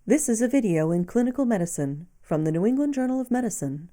This is a video in clinical medicine from the New England Journal of Medicine.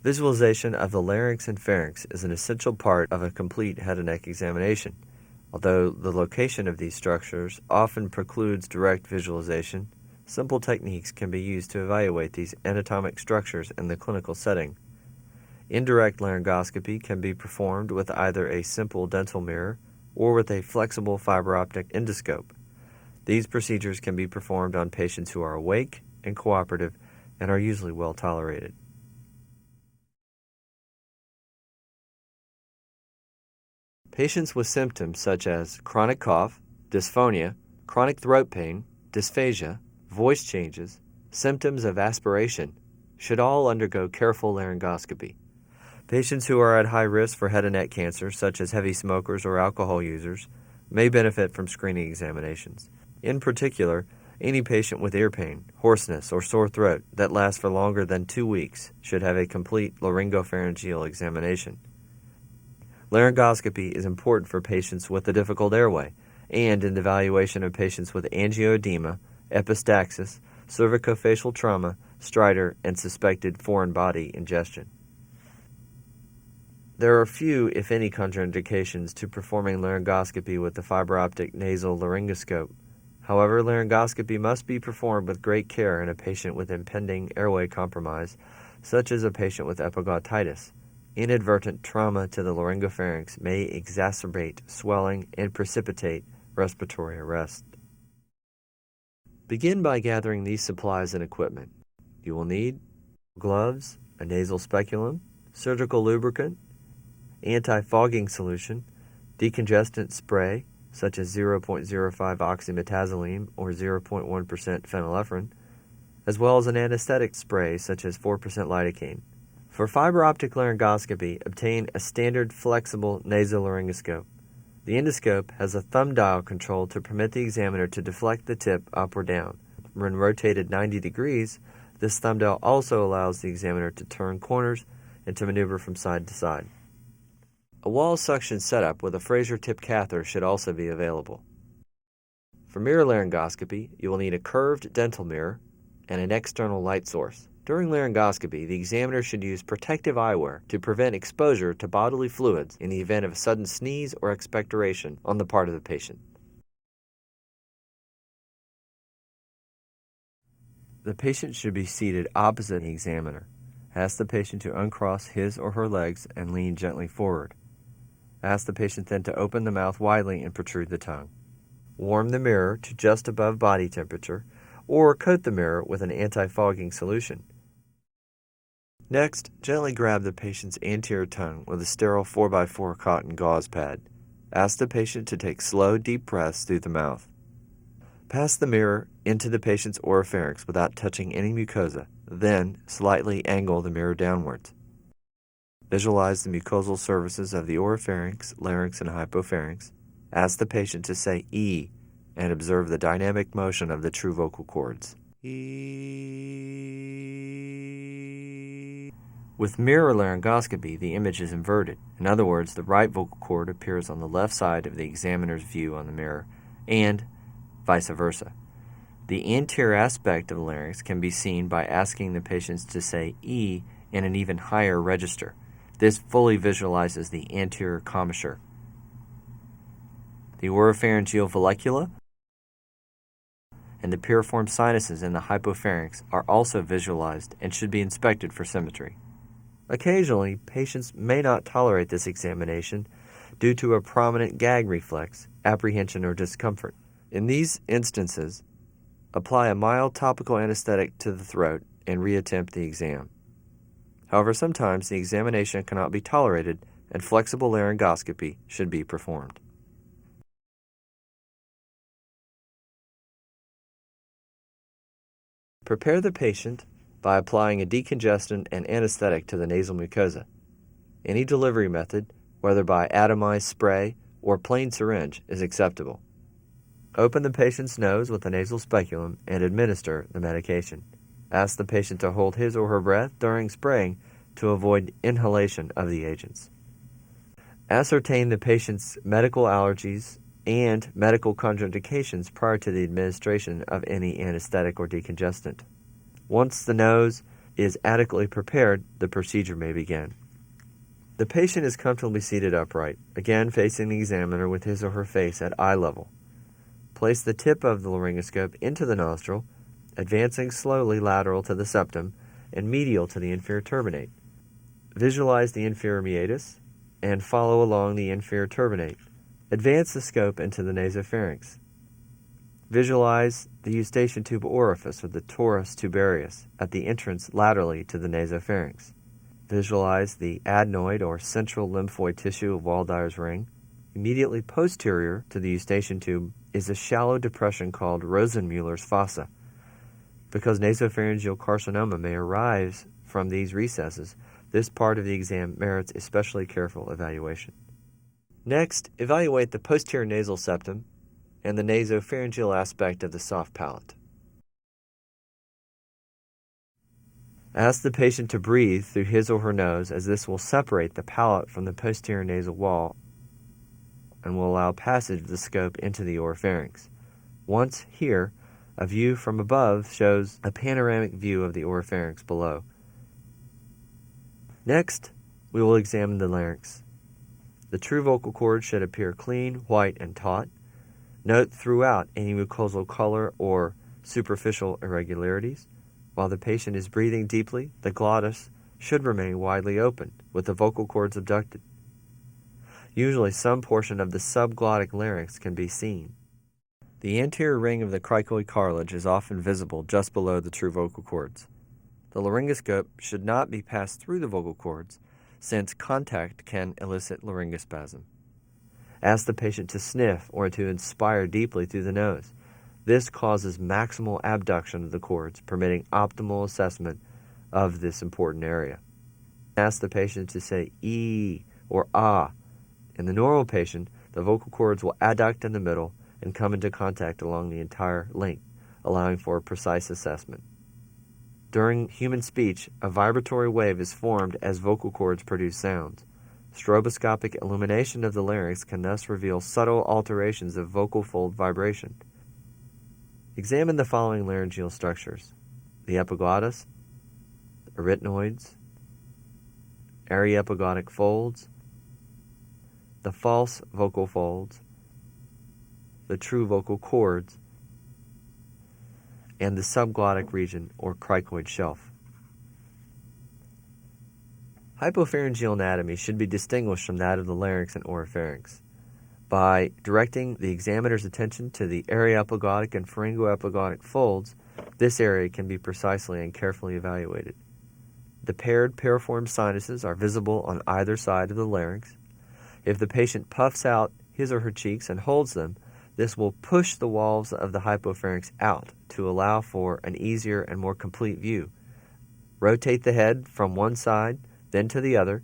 Visualization of the larynx and pharynx is an essential part of a complete head and neck examination. Although the location of these structures often precludes direct visualization, simple techniques can be used to evaluate these anatomic structures in the clinical setting. Indirect laryngoscopy can be performed with either a simple dental mirror or with a flexible fiber optic endoscope. These procedures can be performed on patients who are awake and cooperative and are usually well tolerated. Patients with symptoms such as chronic cough, dysphonia, chronic throat pain, dysphagia, voice changes, symptoms of aspiration should all undergo careful laryngoscopy. Patients who are at high risk for head and neck cancer, such as heavy smokers or alcohol users, may benefit from screening examinations. In particular, any patient with ear pain, hoarseness, or sore throat that lasts for longer than 2 weeks should have a complete laryngopharyngeal examination. Laryngoscopy is important for patients with a difficult airway and in the evaluation of patients with angioedema, epistaxis, cervicofacial trauma, stridor, and suspected foreign body ingestion. There are few, if any, contraindications to performing laryngoscopy with the fiber optic nasal laryngoscope. However, laryngoscopy must be performed with great care in a patient with impending airway compromise, such as a patient with epiglottitis. Inadvertent trauma to the laryngopharynx may exacerbate swelling and precipitate respiratory arrest. Begin by gathering these supplies and equipment. You will need gloves, a nasal speculum, surgical lubricant, anti-fogging solution, decongestant spray such as 0.05 oxymetazoline or 0.1% phenylephrine, as well as an anesthetic spray such as 4% lidocaine. For fiber optic laryngoscopy, obtain a standard flexible nasal laryngoscope. The endoscope has a thumb dial control to permit the examiner to deflect the tip up or down. When rotated 90 degrees, this thumb dial also allows the examiner to turn corners and to maneuver from side to side. A wall suction setup with a Fraser tip catheter should also be available. For mirror laryngoscopy, you will need a curved dental mirror and an external light source. During laryngoscopy, the examiner should use protective eyewear to prevent exposure to bodily fluids in the event of a sudden sneeze or expectoration on the part of the patient. The patient should be seated opposite the examiner. Ask the patient to uncross his or her legs and lean gently forward. Ask the patient then to open the mouth widely and protrude the tongue. Warm the mirror to just above body temperature or coat the mirror with an anti-fogging solution. Next, gently grab the patient's anterior tongue with a sterile 4x4 cotton gauze pad. Ask the patient to take slow, deep breaths through the mouth. Pass the mirror into the patient's oropharynx without touching any mucosa, then slightly angle the mirror downwards. Visualize the mucosal surfaces of the oropharynx, larynx, and hypopharynx. Ask the patient to say E and observe the dynamic motion of the true vocal cords. With mirror laryngoscopy, the image is inverted. In other words, the right vocal cord appears on the left side of the examiner's view on the mirror, and vice versa. The anterior aspect of the larynx can be seen by asking the patients to say E in an even higher register. This fully visualizes the anterior commissure. The oropharyngeal vallecula and the piriform sinuses in the hypopharynx are also visualized and should be inspected for symmetry. Occasionally, patients may not tolerate this examination due to a prominent gag reflex, apprehension, or discomfort. In these instances, apply a mild topical anesthetic to the throat and reattempt the exam. However, sometimes the examination cannot be tolerated and flexible laryngoscopy should be performed. Prepare the patient by applying a decongestant and anesthetic to the nasal mucosa. Any delivery method, whether by atomized spray or plain syringe, is acceptable. Open the patient's nose with a nasal speculum and administer the medication. Ask the patient to hold his or her breath during spraying to avoid inhalation of the agents. Ascertain the patient's medical allergies and medical contraindications prior to the administration of any anesthetic or decongestant. Once the nose is adequately prepared, the procedure may begin. The patient is comfortably seated upright, again facing the examiner with his or her face at eye level. Place the tip of the laryngoscope into the nostril, advancing slowly lateral to the septum and medial to the inferior turbinate. Visualize the inferior meatus and follow along the inferior turbinate. Advance the scope into the nasopharynx. Visualize the eustachian tube orifice or the torus tubarius at the entrance laterally to the nasopharynx. Visualize the adenoid or central lymphoid tissue of Waldeyer's ring. Immediately posterior to the eustachian tube is a shallow depression called Rosenmuller's fossa. Because nasopharyngeal carcinoma may arise from these recesses, this part of the exam merits especially careful evaluation. Next, evaluate the posterior nasal septum and the nasopharyngeal aspect of the soft palate. Ask the patient to breathe through his or her nose, as this will separate the palate from the posterior nasal wall and will allow passage of the scope into the oropharynx. Once here, a view from above shows a panoramic view of the oropharynx below. Next, we will examine the larynx. The true vocal cords should appear clean, white, and taut. Note throughout any mucosal color or superficial irregularities. While the patient is breathing deeply, the glottis should remain widely open, with the vocal cords abducted. Usually some portion of the subglottic larynx can be seen. The anterior ring of the cricoid cartilage is often visible just below the true vocal cords. The laryngoscope should not be passed through the vocal cords, since contact can elicit laryngospasm. Ask the patient to sniff or to inspire deeply through the nose. This causes maximal abduction of the cords, permitting optimal assessment of this important area. Ask the patient to say "ee" or "ah." In the normal patient, the vocal cords will adduct in the middle and come into contact along the entire length, allowing for a precise assessment. During human speech, a vibratory wave is formed as vocal cords produce sounds. Stroboscopic illumination of the larynx can thus reveal subtle alterations of vocal fold vibration. Examine the following laryngeal structures: the epiglottis, arytenoids, aryepiglottic folds, the false vocal folds, the true vocal cords, and the subglottic region or cricoid shelf. Hypopharyngeal anatomy should be distinguished from that of the larynx and oropharynx by directing the examiner's attention to the aryepiglottic and pharyngoepiglottic folds. This area can be precisely and carefully evaluated. The paired piriform sinuses are visible on either side of the larynx. If the patient puffs out his or her cheeks and holds them, this will push the walls of the hypopharynx out to allow for an easier and more complete view. Rotate the head from one side, then to the other.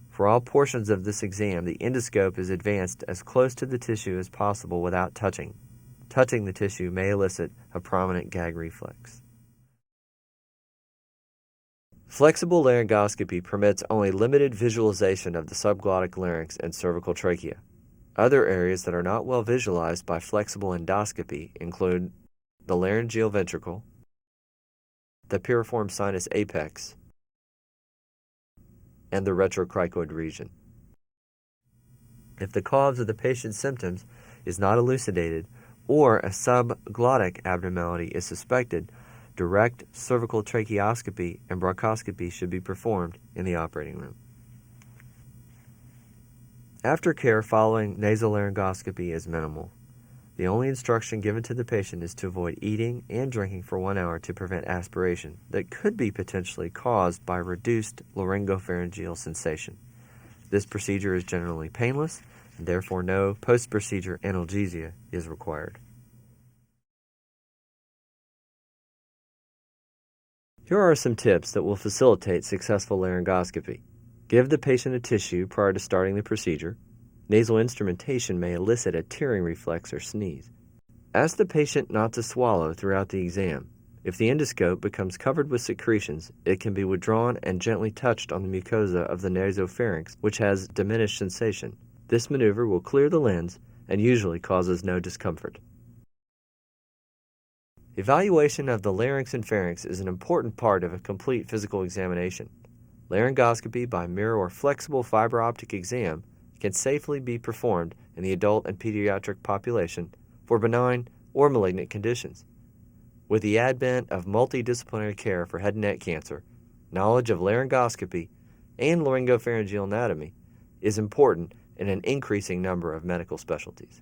For all portions of this exam, the endoscope is advanced as close to the tissue as possible without touching. Touching the tissue may elicit a prominent gag reflex. Flexible laryngoscopy permits only limited visualization of the subglottic larynx and cervical trachea. Other areas that are not well visualized by flexible endoscopy include the laryngeal ventricle, the piriform sinus apex, and the retrocricoid region. If the cause of the patient's symptoms is not elucidated or a subglottic abnormality is suspected, direct cervical tracheoscopy and bronchoscopy should be performed in the operating room. Aftercare following nasolaryngoscopy is minimal. The only instruction given to the patient is to avoid eating and drinking for 1 hour to prevent aspiration that could be potentially caused by reduced laryngopharyngeal sensation. This procedure is generally painless, and therefore no post-procedure analgesia is required. Here are some tips that will facilitate successful laryngoscopy. Give the patient a tissue prior to starting the procedure. Nasal instrumentation may elicit a tearing reflex or sneeze. Ask the patient not to swallow throughout the exam. If the endoscope becomes covered with secretions, it can be withdrawn and gently touched on the mucosa of the nasopharynx, which has diminished sensation. This maneuver will clear the lens and usually causes no discomfort. Evaluation of the larynx and pharynx is an important part of a complete physical examination. Laryngoscopy by mirror or flexible fiber optic exam can safely be performed in the adult and pediatric population for benign or malignant conditions. With the advent of multidisciplinary care for head and neck cancer, knowledge of laryngoscopy and laryngopharyngeal anatomy is important in an increasing number of medical specialties.